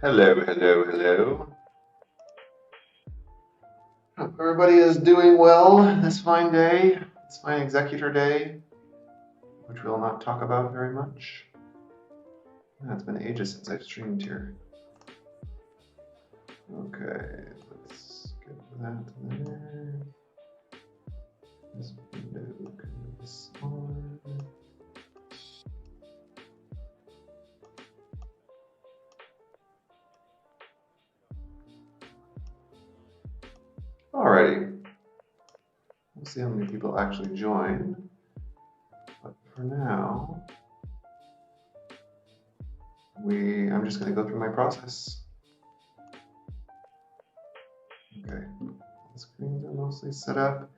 Hello, hello, hello. Hope everybody is doing well this fine day, this fine executor day, which we'll not talk about very much. It's been ages since I've streamed here. Okay, let's get that there. This window can be smaller. Alrighty. We'll see how many people actually join. But for now, I'm just going to go through my process. Okay, the screens are mostly set up.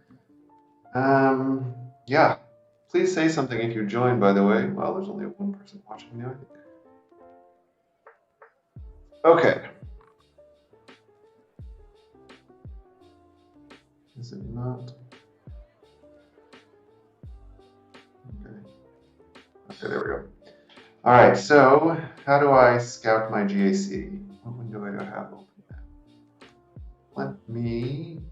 Yeah, please say something if you join, by the way. Well, there's only one person watching now, I think. Okay. Is it not? Okay. Okay, there we go. All right, so how do I scout my GAC? What window do I have open now? Let me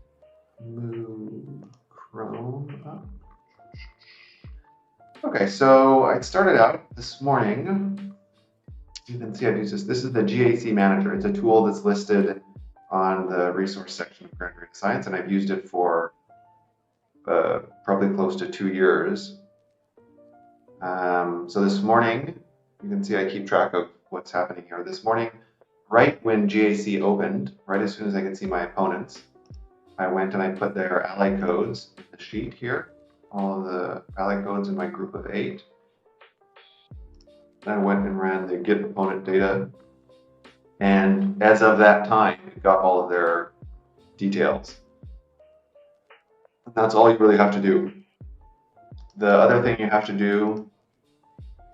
move Chrome up. Okay, so I started out this morning. You can see I've used this. This is the GAC Manager. It's a tool that's listed on the resource section of Grand Data Science, and I've used it for probably close to 2 years. So this morning, you can see I keep track of what's happening here. This morning, right when GAC opened, right as soon as I could see my opponents, I went and I put their ally codes in the sheet here, all of the ally codes in my group of 8. Then I went and ran the get opponent data, and as of that time, it got all of their details. And that's all you really have to do. The other thing you have to do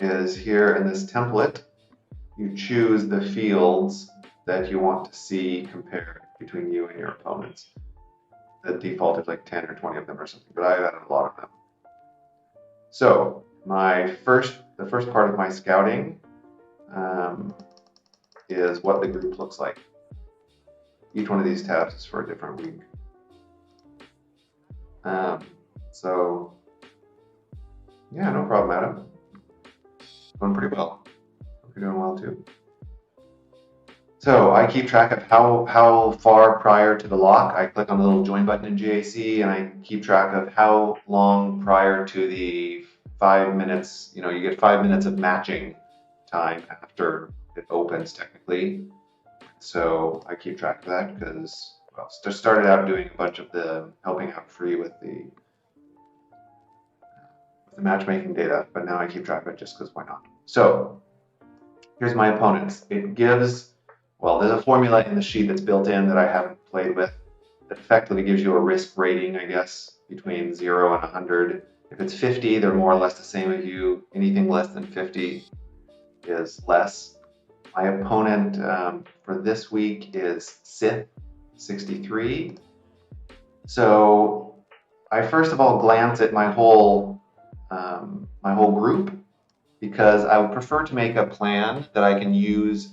is here in this template, you choose the fields that you want to see compared between you and your opponents. The default is like 10 or 20 of them or something, but I've added a lot of them. So the first part of my scouting is what the group looks like. Each one of these tabs is for a different week. So yeah, no problem, Adam. Going pretty well. Hope you're doing well too. So I keep track of how far prior to the lock. I click on the little join button in GAC, and I keep track of how long prior to the 5 minutes. You get 5 minutes of matching time after it opens, technically. So I keep track of that because, well, just started out doing a bunch of the helping out free with the matchmaking data, but now I keep track of it just because why not? So here's my opponents. It gives, well, there's a formula in the sheet that's built in that I haven't played with that effectively gives you a risk rating, I guess, between 0 and 100. If it's 50, they're more or less the same as you. Anything less than 50 is less. My opponent for this week is Sith 63. So I first of all glance at my whole group, because I would prefer to make a plan that I can use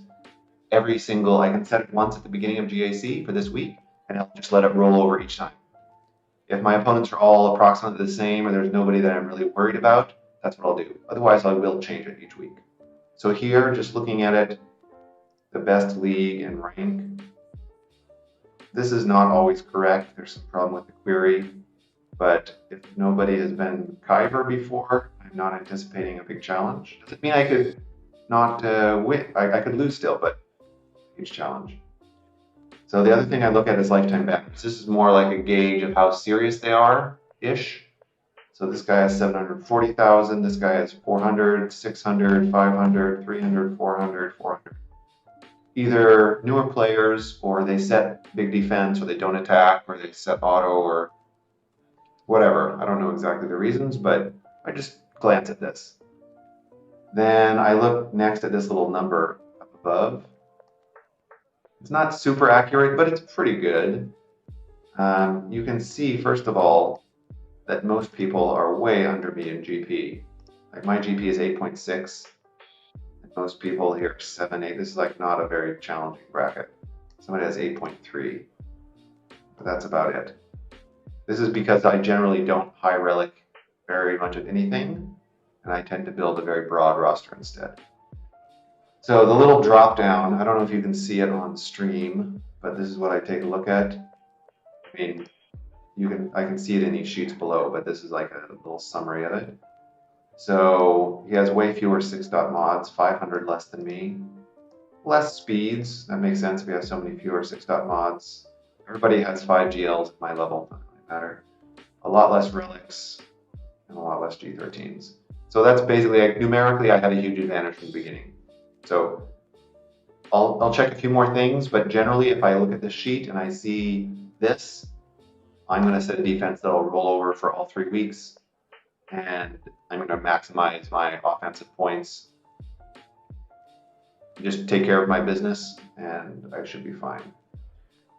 I can set it once at the beginning of GAC for this week, and I'll just let it roll over each time. If my opponents are all approximately the same or there's nobody that I'm really worried about, that's what I'll do. Otherwise, I will change it each week. So here, just looking at it, the best league and rank. This is not always correct. There's some problem with the query, but if nobody has been Kyber before, I'm not anticipating a big challenge. Doesn't mean I could not win. I could lose still, but huge challenge. So the other thing I look at is lifetime balance. This is more like a gauge of how serious they are-ish. So this guy has 740,000, this guy has 400, 600, 500, 300, 400, 400. Either newer players, or they set big defense, or they don't attack, or they set auto, or whatever. I don't know exactly the reasons, but I just glance at this. Then I look next at this little number up above. It's not super accurate, but it's pretty good. You can see, first of all, that most people are way under me in GP. Like my GP is 8.6, and Most people here 7, 8. This is like not a very challenging bracket. Somebody has 8.3, but that's about it. This is because I generally don't high relic very much of anything, and I tend to build a very broad roster instead. So the little drop down, I don't know if you can see it on stream, but this is what I take a look at. I mean, I can see it in these sheets below, but this is like a little summary of it. So he has way fewer 6-dot mods, 500 less than me. Less speeds, that makes sense if we have so many fewer 6-dot mods. Everybody has 5 GLs at my level, doesn't really matter. A lot less relics and a lot less G13s. So that's basically, numerically, I had a huge advantage from the beginning. So I'll check a few more things, but generally if I look at this sheet and I see this, I'm going to set a defense that will roll over for all 3 weeks, and I'm going to maximize my offensive points. Just take care of my business, and I should be fine.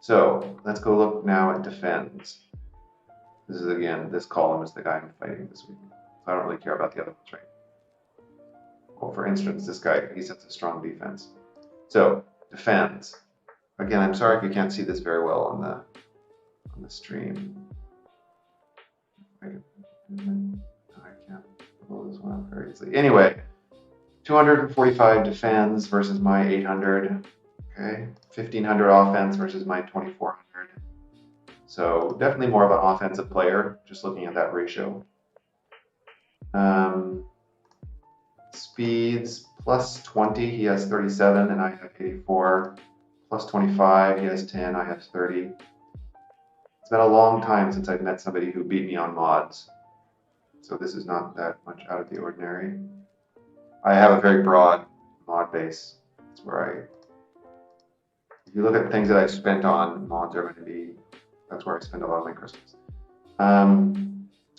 So let's go look now at defends. This is, again, this column is the guy I'm fighting this week. So I don't really care about the other ones, right? Well, for instance, this guy, he sets a strong defense. So defends. Again, I'm sorry if you can't see this very well on the stream. I can't pull this one up very easily. Anyway, 245 defense versus my 800. Okay, 1500 offense versus my 2400. So definitely more of an offensive player, just looking at that ratio. Speeds plus 20, he has 37 and I have 84. Plus 25, he has 10, I have 30. It's been a long time since I've met somebody who beat me on mods. So this is not that much out of the ordinary. I have a very broad mod base. That's where if you look at the things that I've spent on, mods are going to be, that's where I spend a lot of my crystals.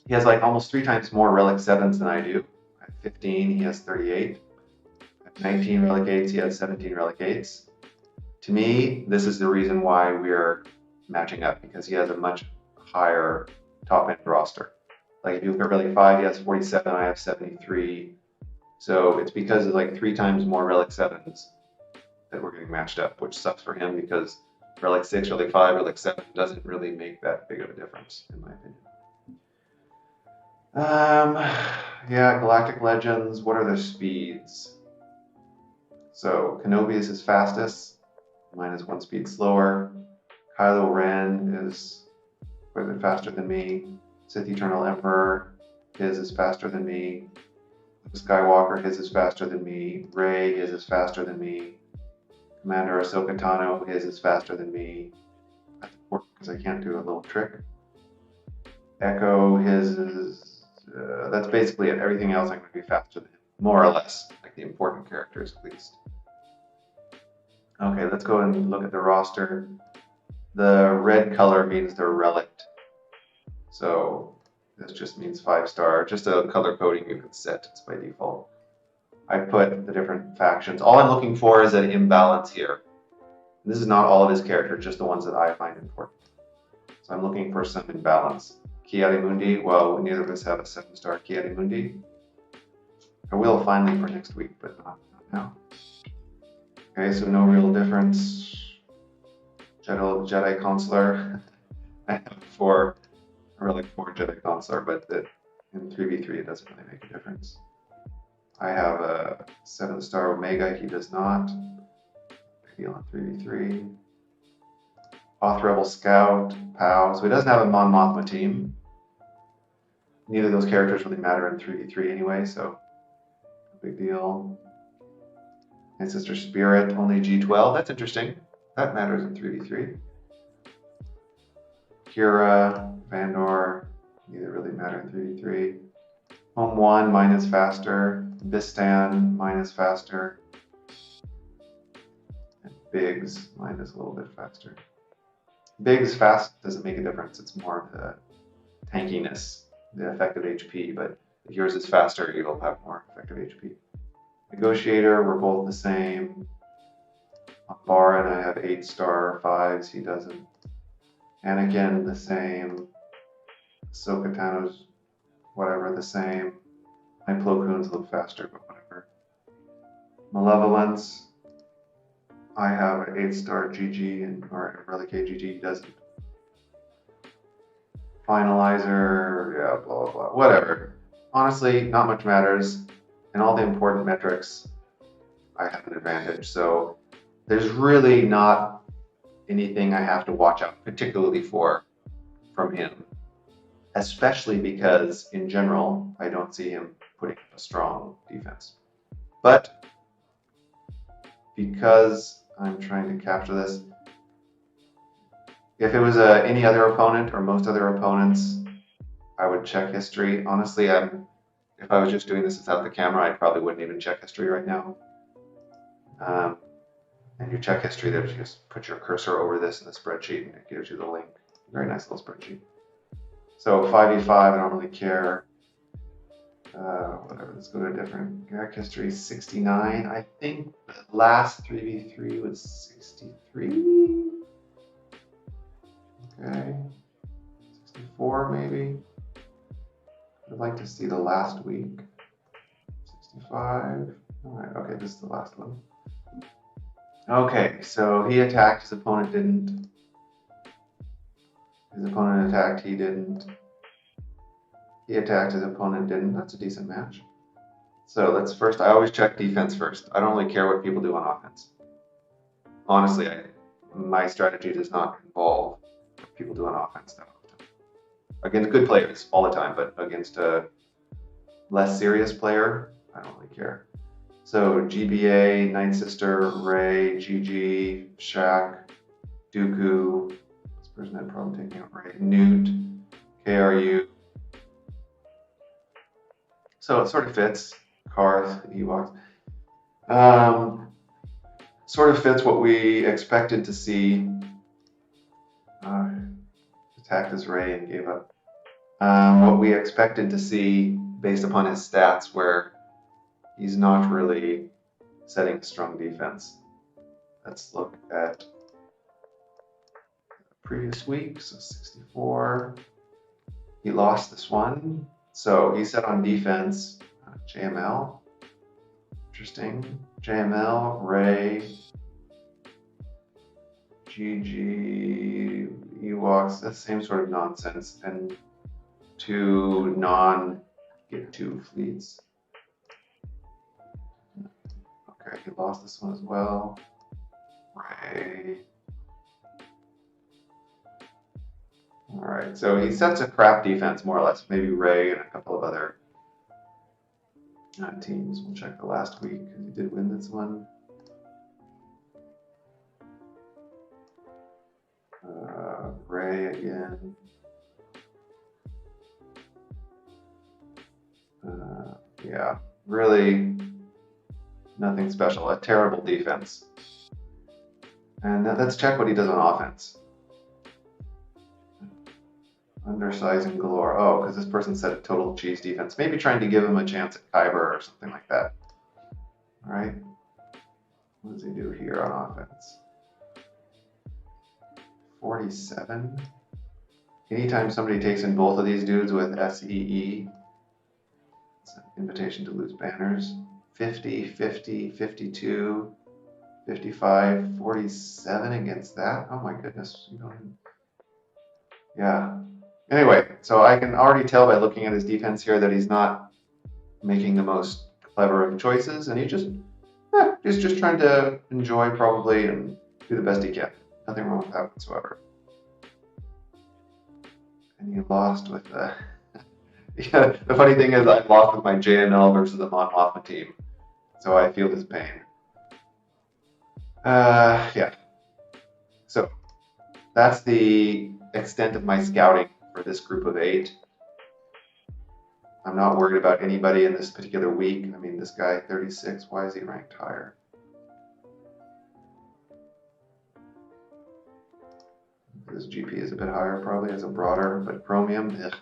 He has like almost 3 times more relic 7s than I do. At 15, he has 38. At 19 relic 8s, he has 17 relic 8s. To me, this is the reason why we're matching up, because he has a much higher top-end roster. Like if you look at relic 5, he has 47, I have 73. So it's because of like 3 times more relic 7s that we're getting matched up, which sucks for him because relic 6, relic 5, relic 7 doesn't really make that big of a difference, in my opinion. Yeah, Galactic Legends, what are their speeds? So Kenobi is his fastest, mine is 1 speed slower. Kylo Ren is quite a bit faster than me. Sith Eternal Emperor, his is faster than me. Luke Skywalker, his is faster than me. Rey, his is faster than me. Commander Ahsoka Tano, his is faster than me. I have to work because I can't do a little trick. Echo, his is, that's basically it. Everything else I'm going to be faster than him, more or less, like the important characters at least. Okay, let's go and look at the roster. The red color means they're relict. So this just means 5-star, just a color coding you can set, it's by default. I put the different factions. All I'm looking for is an imbalance here. This is not all of his characters, just the ones that I find important. So I'm looking for some imbalance. Ki-Adi-Mundi, well, neither of us have a 7-star Ki-Adi-Mundi. I will finally for next week, but not now. Okay, so no real difference. Jedi Consular. I have 4 Jedi Consular, but in 3v3 it doesn't really make a difference. I have a 7-star Omega, he does not. Maybe on 3v3. Hoth Rebel Scout, POW. So he doesn't have a Mon Mothma team. Neither of those characters really matter in 3v3 anyway, so no big deal. And Sister Spirit, only G12. That's interesting. That matters in 3v3. Kira, Vandor, neither really matter in 3v3. Home 1, mine is faster. Bistan, mine is faster. And Biggs, mine is a little bit faster. Biggs fast doesn't make a difference. It's more of the tankiness, the effective HP, but if yours is faster, you'll have more effective HP. Negotiator, we're both the same. Baron, I have 8-star 5s, he doesn't. Anakin, the same. Ahsoka Tano's whatever, the same. My Plo Koon's a little faster, but whatever. Malevolence. I have an 8-star GG and or Relic GG doesn't. Finalizer, yeah, blah blah blah. Whatever. Honestly, not much matters. In all the important metrics, I have an advantage. So there's really not anything I have to watch out particularly for from him. Especially because in general, I don't see him putting up a strong defense. But because I'm trying to capture this, if it was any other opponent or most other opponents, I would check history. Honestly, if I was just doing this without the camera, I probably wouldn't even check history right now. And you check history, there you just put your cursor over this in the spreadsheet and it gives you the link. Very nice little spreadsheet. So 5v5, I don't really care. Whatever, let's go to a different GAC history. 69. I think the last 3v3 was 63. Okay. 64 maybe. I'd like to see the last week. 65. Alright, okay, this is the last one. Okay, so he attacked, his opponent didn't. His opponent attacked, he didn't. He attacked, his opponent didn't. That's a decent match. So let's first, I always check defense first. I don't really care what people do on offense. Honestly, my strategy does not involve what people do on offense that often. Against good players all the time, but against a less serious player, I don't really care. So GBA, Night Sister, Ray, GG, Shaq, Dooku, this person had problem taking out Ray, Newt, KRU. So it sort of fits. Karth, Ewoks. Sort of fits what we expected to see. Attacked as Ray and gave up. What we expected to see based upon his stats, where he's not really setting a strong defense. Let's look at previous week. So 64. He lost this one. So he set on defense. JML. Interesting. JML, Ray, GG, Ewoks, that same sort of nonsense. And 2 get 2 fleets. Okay, he lost this one as well. Ray. Alright, so he sets a crap defense more or less. Maybe Ray and a couple of other teams. We'll check the last week because he did win this one. Ray again. Yeah, really nothing special. A terrible defense. And let's check what he does on offense. Undersizing galore. Oh, because this person set a total cheese defense. Maybe trying to give him a chance at Kyber or something like that. All right. What does he do here on offense? 47. Anytime somebody takes in both of these dudes with SEE, it's an invitation to lose banners. 50, 50, 52, 55, 47 against that. Oh my goodness. Yeah. Anyway, so I can already tell by looking at his defense here that he's not making the most clever of choices, and he's just trying to enjoy probably and do the best he can. Nothing wrong with that whatsoever. And he lost with the. Yeah, the funny thing is, I lost with my JML versus the Mon Mothma team, so I feel his pain. Yeah. So that's the extent of my scouting for this group of 8. I'm not worried about anybody in this particular week. I mean, this guy, 36, why is he ranked higher? His GP is a bit higher, probably, as a broader, but chromium, ugh.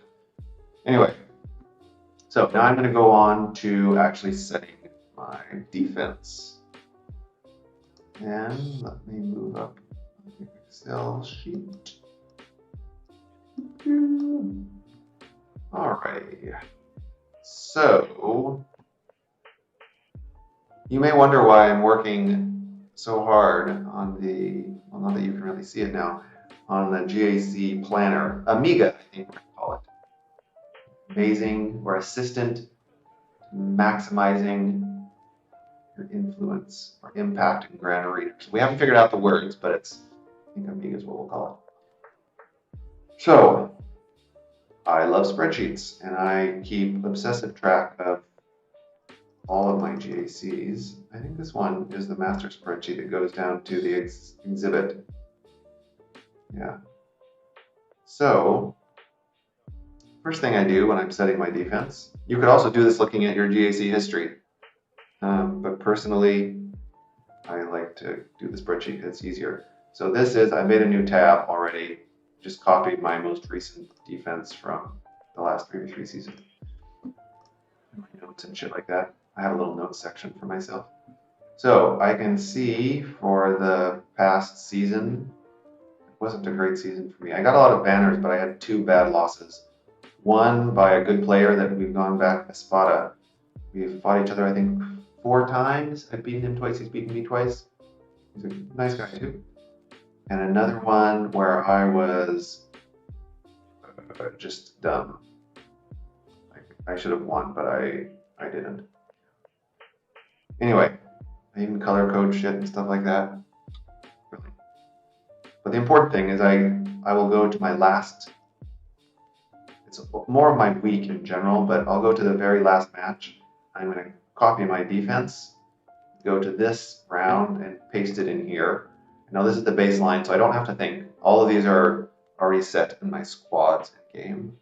Anyway, so now I'm going to go on to actually setting my defense. And let me move up the Excel sheet. Alrighty. So You may wonder why I'm working so hard on the, well, not that you can really see it now, on the GAC planner, Amiga, I think we're going to call it. Amazing or assistant maximizing your influence or impact in Grammar Readers. We haven't figured out the words, but it's, I think Amiga is what we'll call it. So, I love spreadsheets, and I keep obsessive track of all of my GACs. I think this one is the master spreadsheet that goes down to the exhibit. Yeah. So, first thing I do when I'm setting my defense, you could also do this looking at your GAC history. But personally, I like to do the spreadsheet because it's easier. So this is, I made a new tab already, just copied my most recent defense from the last 3 or 3 seasons. My notes and shit like that. I have a little notes section for myself. So I can see for the past season, it wasn't a great season for me. I got a lot of banners, but I had 2 bad losses. One by a good player that we've gone back, Espada. We've fought each other, I think, 4 times. I've beaten him twice, he's beaten me twice. He's a nice guy too. And another one where I was just dumb. I should have won, but I didn't. Anyway, I even color code shit and stuff like that. Really. But the important thing is I will go to my last, it's more of my week in general, but I'll go to the very last match. I'm going to copy my defense, go to this round and paste it in here. Now this is the baseline, so I don't have to think. All of these are already set in my squads in game.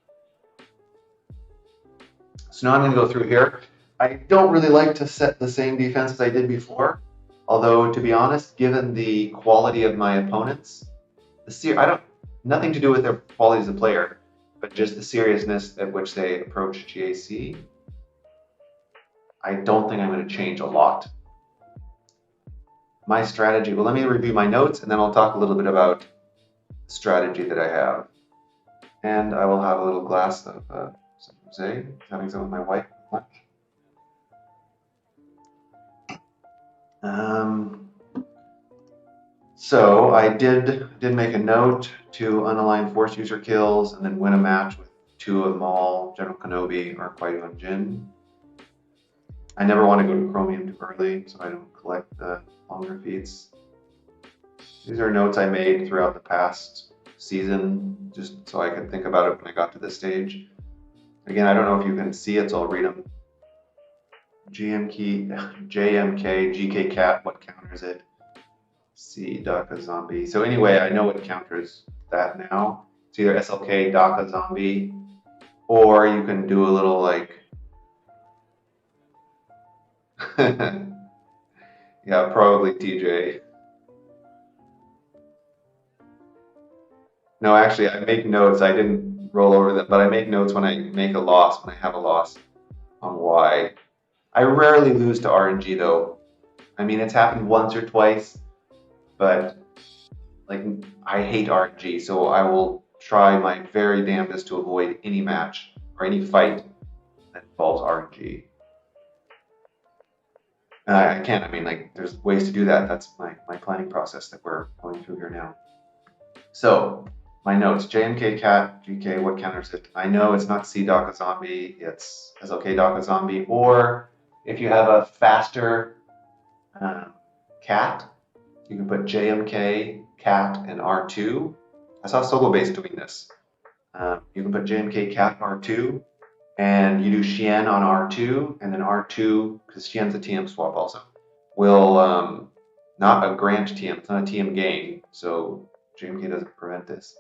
So now I'm going to go through here. I don't really like to set the same defense as I did before, although to be honest, given the quality of my opponents, nothing to do with their quality as a player, but just the seriousness at which they approach GAC, I don't think I'm going to change a lot. My strategy, well, let me review my notes and then I'll talk a little bit about the strategy that I have. And I will have a little glass of some rosé, having some with my wife for lunch. So I did make a note to unaligned force user kills and then win a match with 2 of Maul, General Kenobi, or Qui-Gon Jinn. I never want to go to Chromium too early, so I don't collect the longer feats. These are notes I made throughout the past season, just so I could think about it when I got to this stage. Again, I don't know if you can see it, so I'll read them. JMK, GK Cat, what counters it? C, DACA Zombie. So anyway, I know what counters that now. It's either SLK, DACA Zombie, or you can do a little like, yeah, probably TJ. No, actually, I make notes. I didn't roll over them, but I make notes when I make a loss, when I have a loss on Y. I rarely lose to RNG though. I mean, it's happened once or twice, but like I hate RNG, so I will try my very damnedest to avoid any match or any fight that involves RNG. I can't, I mean, like, there's ways to do that. That's my planning process that we're going through here now. So, my notes, JMK Cat, GK, what counters it? I know it's not C DACA Zombie, it's SLK DACA Zombie, or if you have a faster cat, you can put JMK Cat and R2. I saw Solo Base doing this. You can put JMK Cat R2, and you do Xian on R2, and then R2, because Xian's a TM swap also, will not a grant TM, it's not a TM gain, so JMK doesn't prevent this.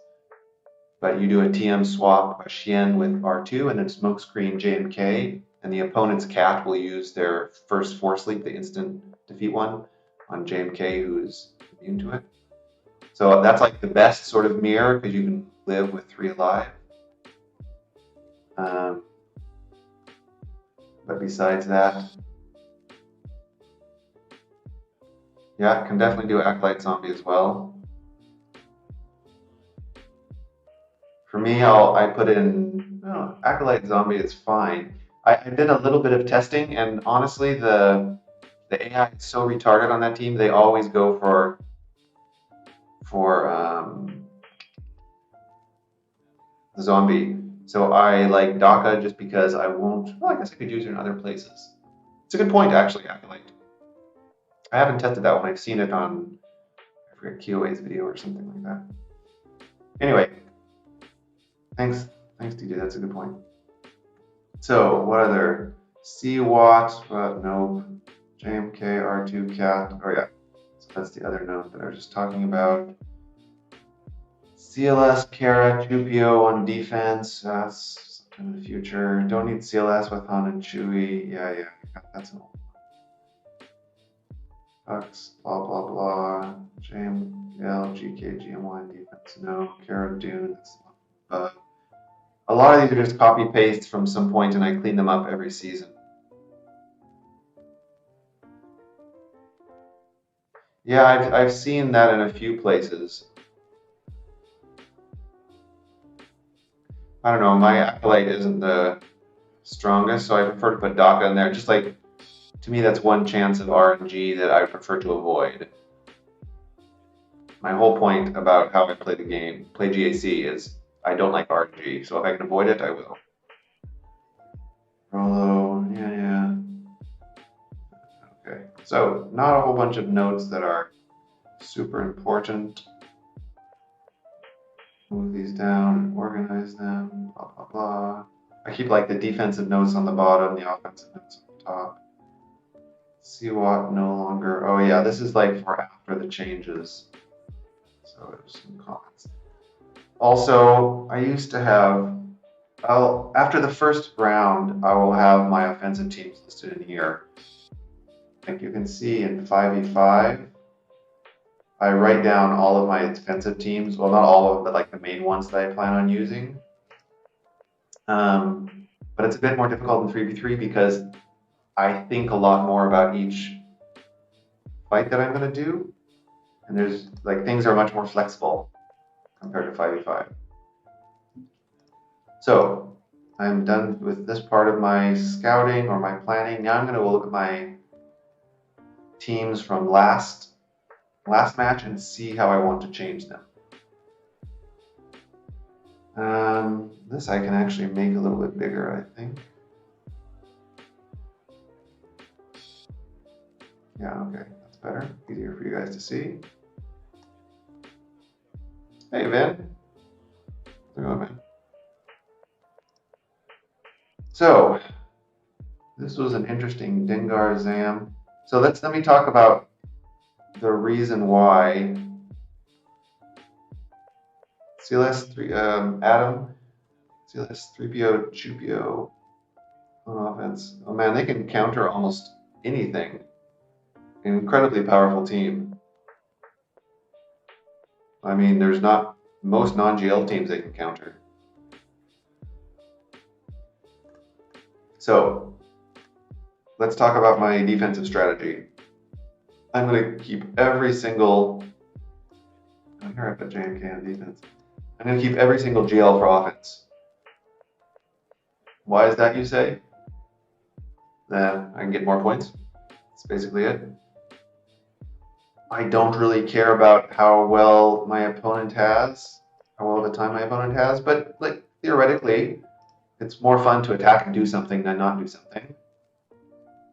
But you do a TM swap, a Xian with R2, and then smokescreen JMK, and the opponent's cat will use their first force leap, the instant defeat one, on JMK who's immune to it. So that's like the best sort of mirror, because you can live with 3 alive. But besides that, yeah, can definitely do Acolyte Zombie as well. For me, I put in, Acolyte Zombie is fine. I did a little bit of testing, and honestly, the The AI is so retarded on that team. They always go for zombie. So I like DACA just because I won't. Well, I guess I could use it in other places. It's a good point, actually. I haven't tested that one. I've seen it on, I forget, QA's video or something like that. Anyway, thanks, DJ. That's a good point. So what other? CWAT, nope. JMK, R2, CAT. Oh yeah, so that's the other node that I was just talking about. CLS, Kara, Chupio on defense. That's in the future. Don't need CLS with Han and Chewie. Yeah, that's an old one. Hux, blah, blah, blah. JML, GK, GMY defense. No. Kara, Dune. A lot of these are just copy paste from some point and I clean them up every season. Yeah, I've seen that in a few places. I don't know, my Acolyte isn't the strongest, so I prefer to put DACA in there. Just like, to me, that's one chance of RNG that I prefer to avoid. My whole point about how I play the game, play GAC, is I don't like RNG, so if I can avoid it, I will. Rolo, yeah. Okay, so not a whole bunch of notes that are super important. Move these down, organize them, blah, blah, blah. I keep like the defensive notes on the bottom, the offensive notes on the top. CWAT no longer, oh yeah, this is like for after the changes. So there's some comments. Also, I used to have, after the first round, I will have my offensive teams listed in here. Like you can see in 5v5, I write down all of my defensive teams. Well, not all of them, but like the main ones that I plan on using. But it's a bit more difficult in 3v3 because I think a lot more about each fight that I'm going to do. And there's like things are much more flexible compared to 5v5. So I'm done with this part of my scouting or my planning. Now I'm going to look at my teams from last match and see how I want to change them. This I can actually make a little bit bigger, I think. Yeah, okay, that's better. Easier for you guys to see. Hey, Vin. How's it going, man? So, this was an interesting Dengar Zam. So let me talk about the reason why CLS3 Adam, CLS3PO, Chupio on offense. Oh man, they can counter almost anything. An incredibly powerful team. I mean, there's not most non-GL teams they can counter. So let's talk about my defensive strategy. I'm going to keep every single. Oh, here I put JMK on defense. I'm going to keep every single GL for offense. Why is that, you say? Then I can get more points. That's basically it. I don't really care about how well my opponent has, how well of a time my opponent has, but like theoretically, it's more fun to attack and do something than not do something.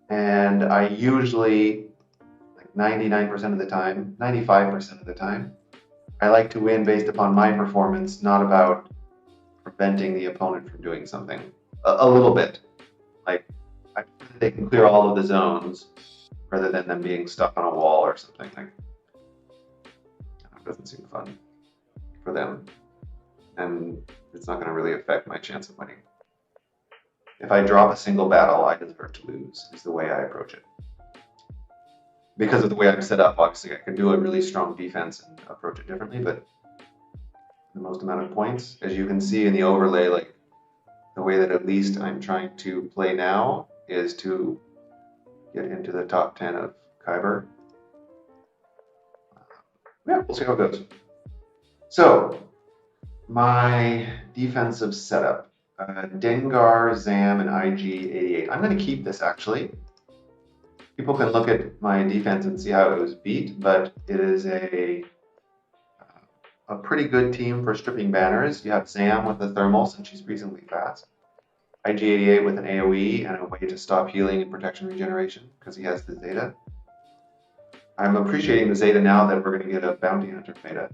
And I usually, like 99% of the time, 95% of the time, I like to win based upon my performance, not about preventing the opponent from doing something. A little bit. Like, they can clear all of the zones rather than them being stuck on a wall or something. Like, it doesn't seem fun for them. And it's not going to really affect my chance of winning. If I drop a single battle, I deserve to lose, is the way I approach it. Because of the way I'm set up, obviously I can do a really strong defense and approach it differently, but the most amount of points, as you can see in the overlay, like the way that at least I'm trying to play now is to get into the top 10 of Kyber. Yeah, we'll see how it goes. So, my defensive setup. Dengar, Zam, and IG88. I'm going to keep this, actually. People can look at my defense and see how it was beat, but it is a pretty good team for stripping banners. You have Sam with the thermals, and she's reasonably fast. IG88 with an AoE and a way to stop healing and protection regeneration because he has the Zeta. I'm appreciating the Zeta now that we're going to get a bounty hunter meta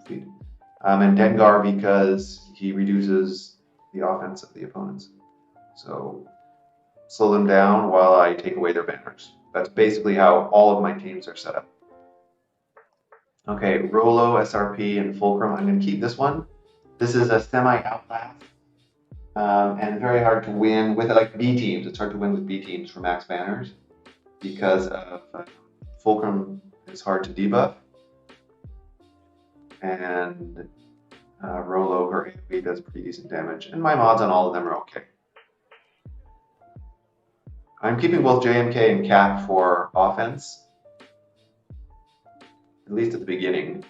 feed. And Dengar because he reduces the offense of the opponents. So slow them down while I take away their banners. That's basically how all of my teams are set up. Okay, Rolo, SRP, and Fulcrum. I'm going to keep this one. This is a semi-outlast. And very hard to win with like B teams. It's hard to win with B teams for max banners because of Fulcrum is hard to debuff, and Rolo, her AoE does pretty decent damage, and my mods on all of them are okay. I'm keeping both JMK and Cap for offense, at least at the beginning,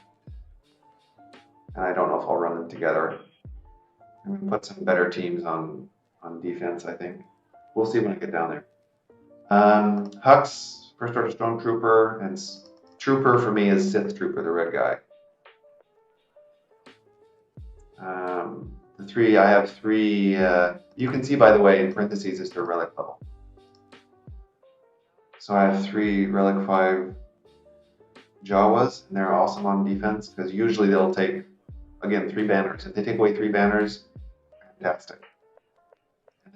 and I don't know if I'll run them together. I'm going to put some better teams on defense, I think. We'll see when I get down there. Hux, First Order Stormtrooper, and Trooper for me is Sith Trooper, the red guy. I have three, you can see, by the way, in parentheses is their relic level. So I have 3 relic 5 Jawas, and they're awesome on defense, because usually they'll take, again, 3 banners. If they take away 3 banners, fantastic.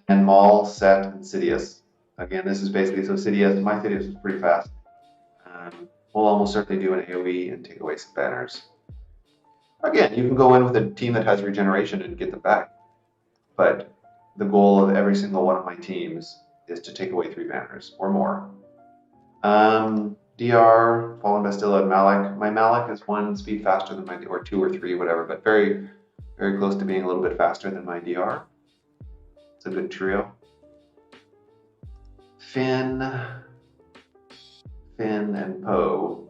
And Maul, Set, and Sidious. Again, this is basically, so Sidious, my Sidious is pretty fast. We'll almost certainly do an AoE and take away some banners. Again, you can go in with a team that has regeneration and get them back. But the goal of every single one of my teams is to take away 3 banners or more. DR, Fallen Bastilla, and Malak. My Malak is 1 speed faster than my, or 2 or 3, whatever, but very, very close to being a little bit faster than my DR. It's a good trio. Finn, and Poe.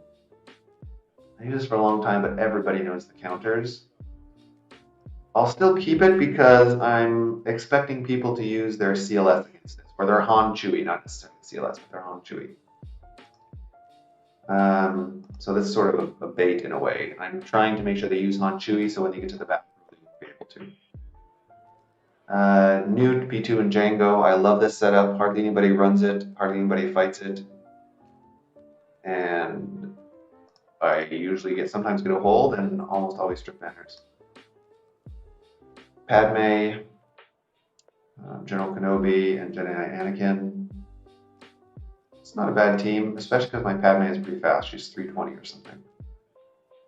I used this for a long time, but everybody knows the counters. I'll still keep it because I'm expecting people to use their CLS against this, or their Han Chewie, not necessarily CLS, but their Han Chewie. So this is sort of a bait in a way. I'm trying to make sure they use Han Chewie, so when they get to the battlefield, they will be able to. Newt, P2, and Django. I love this setup. Hardly anybody runs it. Hardly anybody fights it. And I usually sometimes get a hold and almost always strip banners. Padme, General Kenobi, and Jedi Knight Anakin. It's not a bad team, especially because my Padme is pretty fast. She's 320 or something.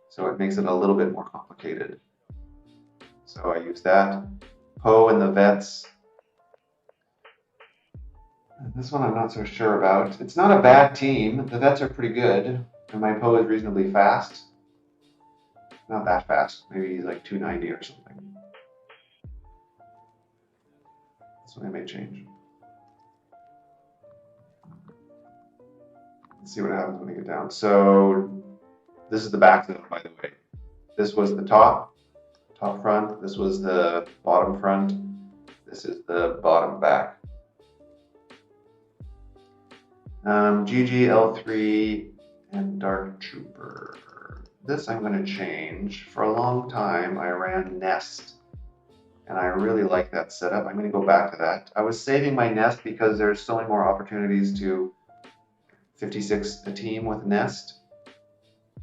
So it makes it a little bit more complicated. So I use that. Poe and the Vets. This one I'm not so sure about. It's not a bad team. The Vets are pretty good. And my Poe is reasonably fast. Not that fast. Maybe he's like 290 or something. This one I may change. Let's see what happens when I get down. So this is the back zone, by the way. This was the top front. This was the bottom front. This is the bottom back. GG, L3, and Dark Trooper. This I'm going to change. For a long time, I ran Nest, and I really like that setup. I'm going to go back to that. I was saving my Nest because there's so many more opportunities to 56 a team with Nest.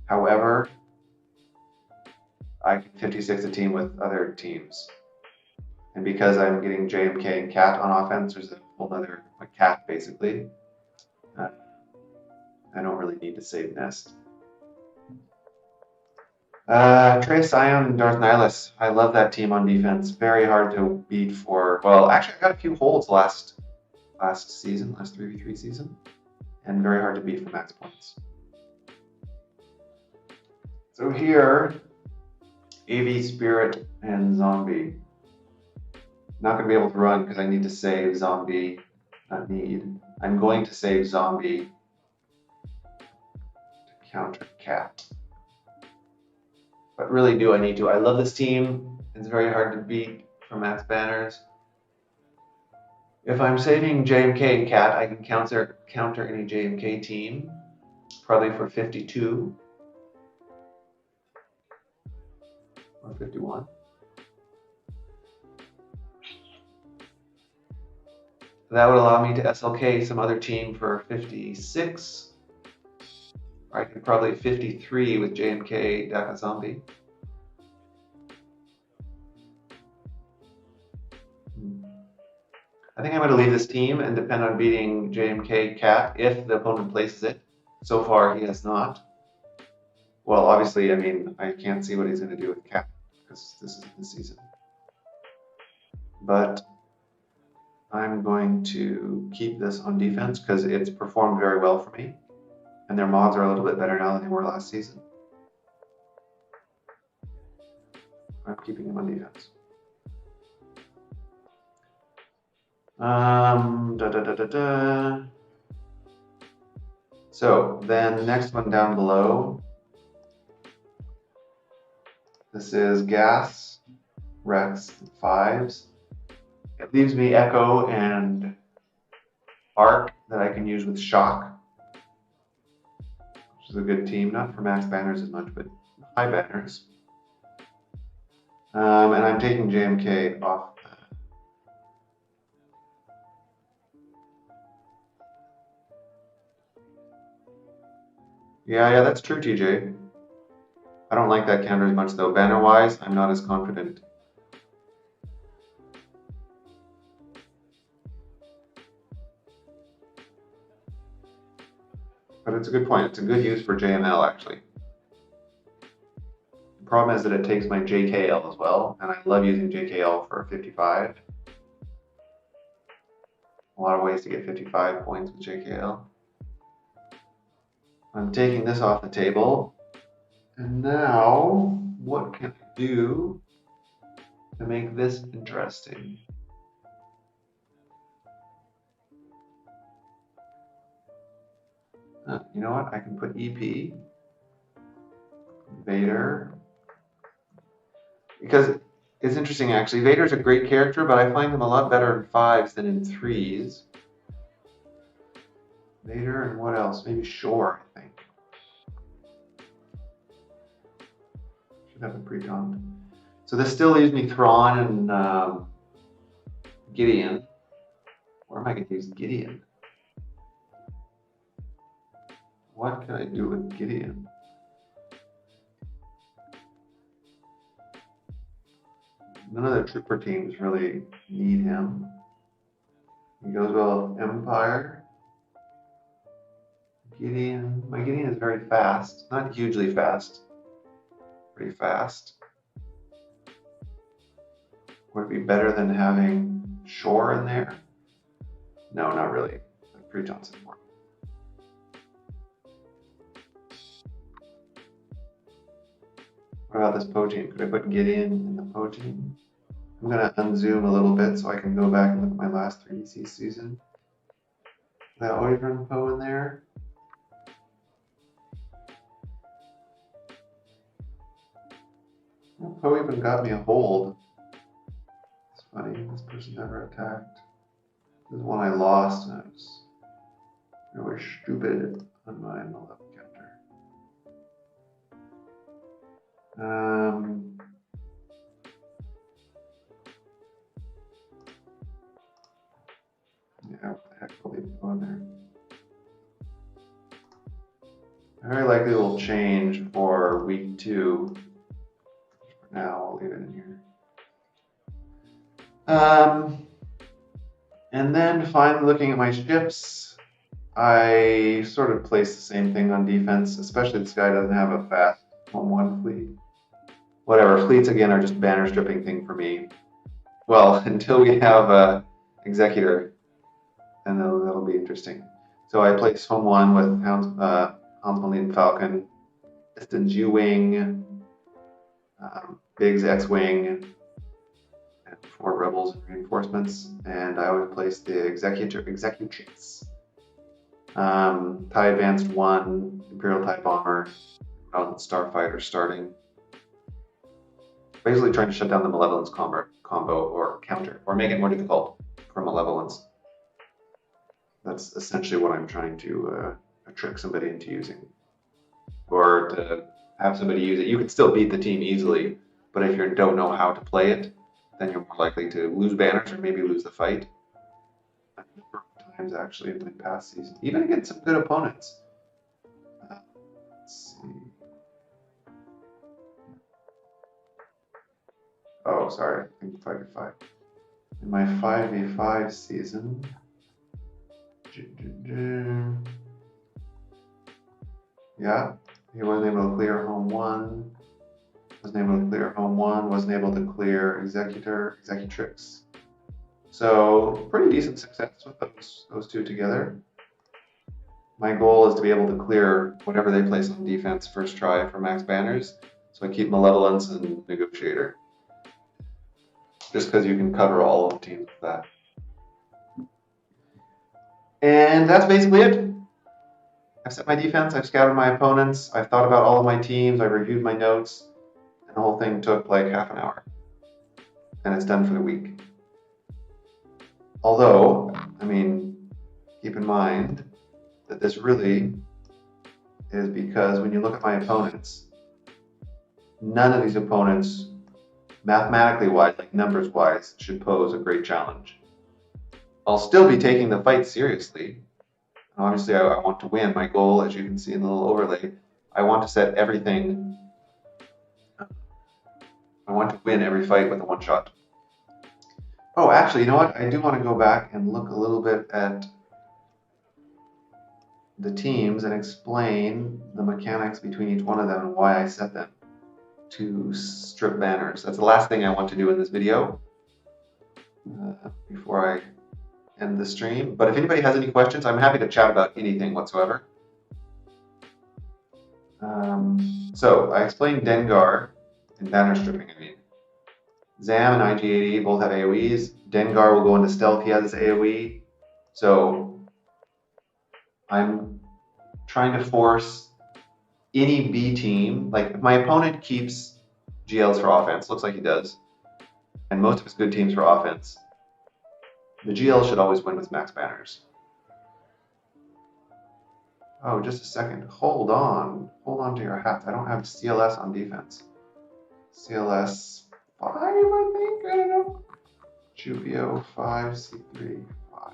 However, I can 56 a team with other teams. And because I'm getting JMK and Cat on offense, there's a whole other Cat basically. I don't really need to save Nest. Trey Sion and Darth Nihilus. I love that team on defense. Very hard to beat for, well, actually I got a few holds last season, last 3v3 season. And very hard to beat for max points. So here, AV, Spirit, and Zombie. Not going to be able to run because I need to save Zombie. Not need. I'm going to save Zombie to counter Cat. But really, do I need to? I love this team. It's very hard to beat for max banners. If I'm saving JMK and Cat, I can counter any JMK team, probably for 52 or 51. That would allow me to SLK some other team for 56. Or I could probably 53 with JMK Daka Zombie. I think I'm going to leave this team and depend on beating JMK Cat if the opponent places it. So far, he has not. Well, obviously, I mean, I can't see what he's going to do with Cat because this isn't the season. But I'm going to keep this on defense because it's performed very well for me. And their mods are a little bit better now than they were last season. I'm keeping them on defense. So then next one down below, this is Gas, Rex, 5s. It leaves me Echo and Arc that I can use with Shock, which is a good team, not for max banners as much, but high banners. And I'm taking JMK off. Yeah, that's true, TJ. I don't like that counter as much though. Banner-wise, I'm not as confident. But it's a good point. It's a good use for JML, actually. The problem is that it takes my JKL as well, and I love using JKL for 55. A lot of ways to get 55 points with JKL. I'm taking this off the table. And now, what can I do to make this interesting? You know what? I can put EP, Vader, because it's interesting actually. Vader's a great character, but I find him a lot better in 5s than in 3s. Vader and what else? Maybe Shore, I think. Should have a pre-taunt. So this still leaves me Thrawn and Gideon. Where am I going to use Gideon? What can I do with Gideon? None of the trooper teams really need him. He goes well with Empire. Gideon. My Gideon is very fast. Not hugely fast. Pretty fast. Would it be better than having Shore in there? No, not really. Pre-taunt's important. What about this Poe-team? Could I put Gideon in the Poe-team? I'm going to unzoom a little bit so I can go back and look at my last 3DC season. Did I always run Poe in there? Well, Poe even got me a hold. It's funny, this person never attacked. This is one I lost, and I was really stupid on my 11 counter. Yeah, what the heck will they put on there? Very likely it will change for week 2. For now, I'll leave it in here. And then finally looking at my ships, I sort of place the same thing on defense, especially this guy doesn't have a fast 1-1 fleet. Whatever, fleets again are just banner stripping thing for me. Well, until we have a Executor, then that'll be interesting. So I place home 1 with Houndsman Falcon, Pistons U-Wing, Biggs X-Wing, and 4 Rebels and reinforcements. And I would place the Executrix. TIE Advanced 1, Imperial TIE Bomber, Starfighter starting. Basically trying to shut down the Malevolence combo or counter, or make it more difficult for Malevolence. That's essentially what I'm trying to trick somebody into using, or to have somebody use it. You can still beat the team easily, but if you don't know how to play it, then you're more likely to lose banners or maybe lose the fight. A number of times actually in my past season, even against some good opponents. Let's see. Oh, sorry, I think 5v5. In my 5v5 season, yeah, he wasn't able to clear home one. Wasn't able to clear home one. Wasn't able to clear executrix. So pretty decent success with those two together. My goal is to be able to clear whatever they place on defense first try for max banners. So I keep Malevolence and Negotiator. Just because you can cover all of the teams with that. And that's basically it. I've set my defense, I've scouted my opponents, I've thought about all of my teams, I've reviewed my notes, and the whole thing took like half an hour. And it's done for the week. Although, I mean, keep in mind that this really is because when you look at my opponents, none of these opponents, mathematically wise, like numbers wise, should pose a great challenge. I'll still be taking the fight seriously. Obviously, I want to win. My goal, as you can see in the little overlay, I want to set everything. I want to win every fight with a one shot. Oh, actually, you know what? I do want to go back and look a little bit at the teams and explain the mechanics between each one of them and why I set them to strip banners. That's the last thing I want to do in this video before I end the stream. But if anybody has any questions, I'm happy to chat about anything whatsoever. So I explained Dengar and banner stripping, I mean. Zam and IG80 both have AoEs. Dengar will go into stealth, he has his AoE. So I'm trying to force any B team, like if my opponent keeps GLs for offense, looks like he does, and most of his good teams for offense, the GL should always win with max banners. Oh, just a second. Hold on to your hats. I don't have CLS on defense. CLS 5, I think. I don't know. Jubio 5, C3 5.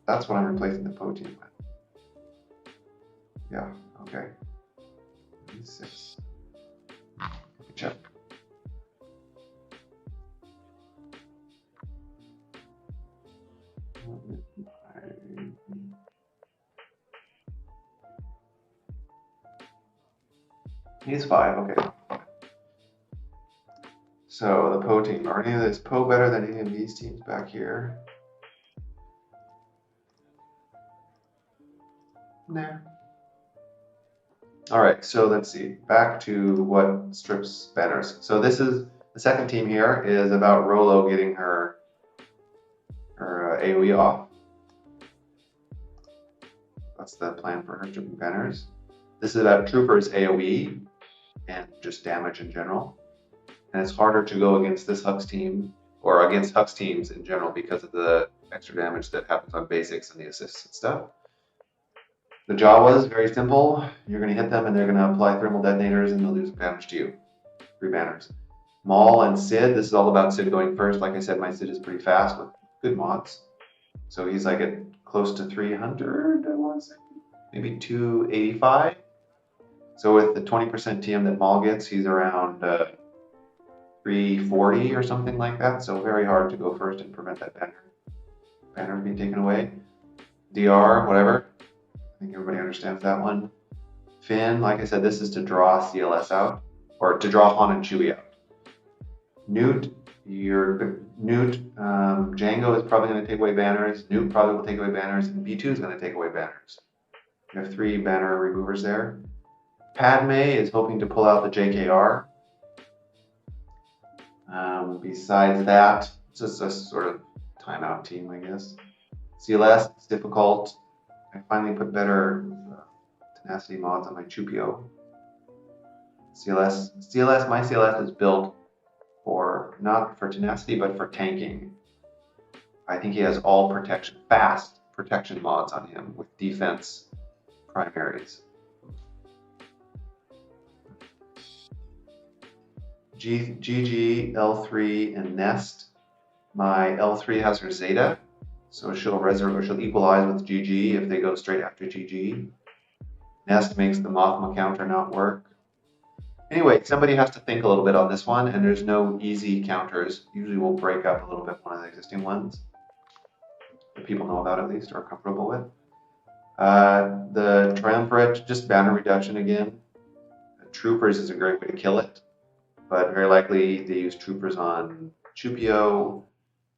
That's what I'm replacing the Po team with. Yeah. Okay. 6. Check. He's 5, okay. So the Po team, are any of this Po better than any of these teams back here? Nah. All right, so let's see. Back to what strips banners. So this is the second team here is about Rolo getting her AoE off. That's the plan for her stripping banners. This is about Trooper's AoE and just damage in general. And it's harder to go against this Hux team or against Hux teams in general because of the extra damage that happens on basics and the assists and stuff. The Jawa is very simple. You're going to hit them and they're going to apply thermal detonators and they'll do some damage to you. 3 banners. Maul and Sid, this is all about Sid going first. Like I said, my Sid is pretty fast with good mods. So he's like at close to 300, I want to say. Maybe 285. So with the 20% TM that Maul gets, he's around 340 or something like that. So very hard to go first and prevent that banner being taken away. DR, whatever. I think everybody understands that one. Finn, like I said, this is to draw CLS out, or to draw Han and Chewie out. Newt, Django is probably going to take away banners. Newt probably will take away banners, and B2 is going to take away banners. You have 3 banner removers there. Padme is hoping to pull out the JKR. Besides that, it's just a sort of timeout team, I guess. CLS is difficult. I finally put better tenacity mods on my Chupio. My CLS is built for not for tenacity, but for tanking. I think he has all protection, fast protection mods on him with defense primaries. GG, L3, and Nest. My L3 has her Zeta, so she'll equalize with GG if they go straight after GG. Nest makes the Mothma counter not work. Anyway, somebody has to think a little bit on this one, and there's no easy counters. Usually we'll break up a little bit one of the existing ones that people know about at least or are comfortable with. The Triumvirate, just banner reduction again. Troopers is a great way to kill it, but very likely they use Troopers on Chupio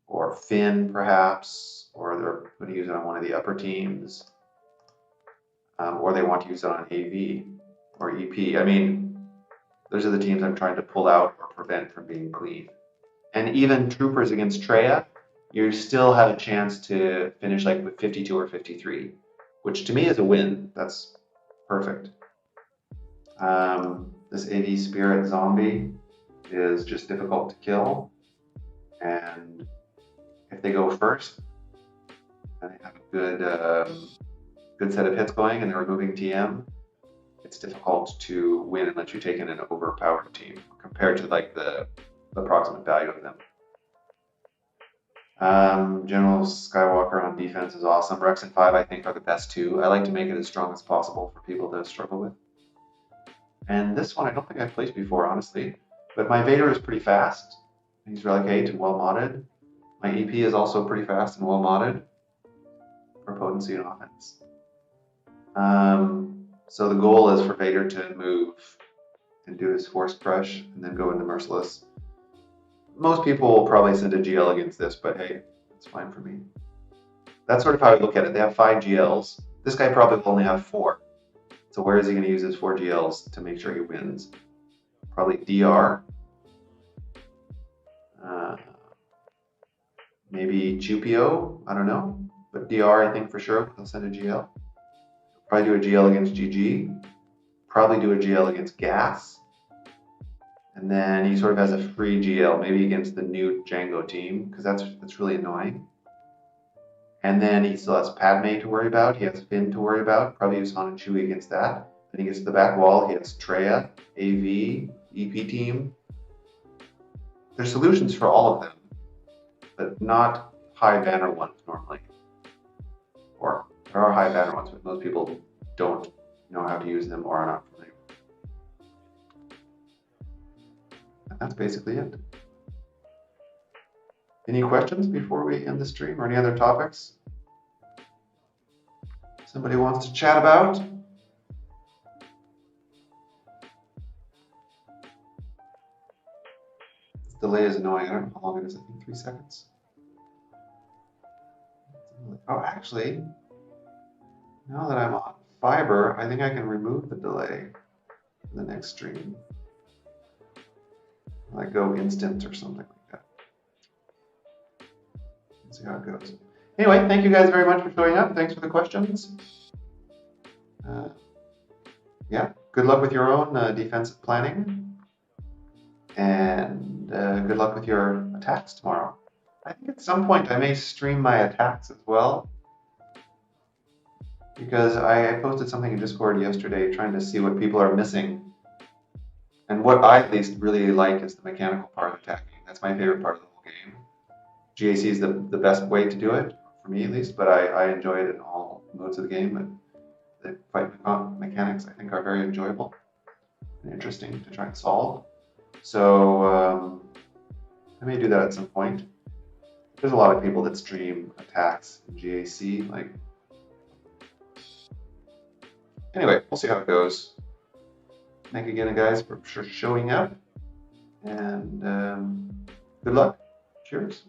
or Finn perhaps, or they're going to use it on one of the upper teams, or they want to use it on AV or EP. I mean, those are the teams I'm trying to pull out or prevent from being clean. And even Troopers against Treya, you still have a chance to finish like with 52 or 53, which to me is a win. That's perfect. This AV Spirit Zombie is just difficult to kill. And if they go first, and they have a good set of hits going and they're removing TM, it's difficult to win unless you take in an overpowered team compared to like the approximate value of them. General Skywalker on defense is awesome. Rex and 5 I think are the best two. I like to make it as strong as possible for people to struggle with. And this one I don't think I've placed before, honestly. But my Vader is pretty fast. He's Relic 8 and well modded. My EP is also pretty fast and well modded for potency and offense. So the goal is for Vader to move and do his Force Crush and then go into Merciless. Most people will probably send a GL against this, but hey, it's fine for me. That's sort of how I look at it. They have 5 GLs. This guy probably will only have 4. So where is he going to use his 4 GLs to make sure he wins? Probably DR. Maybe Chupio, I don't know. But DR I think for sure, he'll send a GL. Probably do a GL against GG. Probably do a GL against GAS. And then he sort of has a free GL, maybe against the new Django team, because that's really annoying. And then he still has Padme to worry about. He has Finn to worry about. Probably use Han and Chewie against that. Then he gets to the back wall. He has Treya, AV, EP team. There's solutions for all of them, but not high banner ones normally. Or there are high banner ones, but most people don't know how to use them or are not familiar. And that's basically it. Any questions before we end the stream or any other topics somebody wants to chat about? This delay is annoying. I don't know how long it is. I think 3 seconds. Oh, actually, now that I'm on Fiber, I think I can remove the delay in the next stream. Like go instant or something like that. Let's see how it goes. Anyway, thank you guys very much for showing up. Thanks for the questions. Yeah, good luck with your own defensive planning. And good luck with your attacks tomorrow. I think at some point I may stream my attacks as well. Because I posted something in Discord yesterday trying to see what people are missing. And what I at least really like is the mechanical part of attacking. That's my favorite part of the whole game. GAC is the best way to do it, for me at least, but I enjoy it in all modes of the game. But the fight mechanics I think are very enjoyable and interesting to try and solve. So I may do that at some point. There's a lot of people that stream attacks in GAC. Anyway, we'll see how it goes. Thank you again, guys, for showing up. And good luck. Cheers.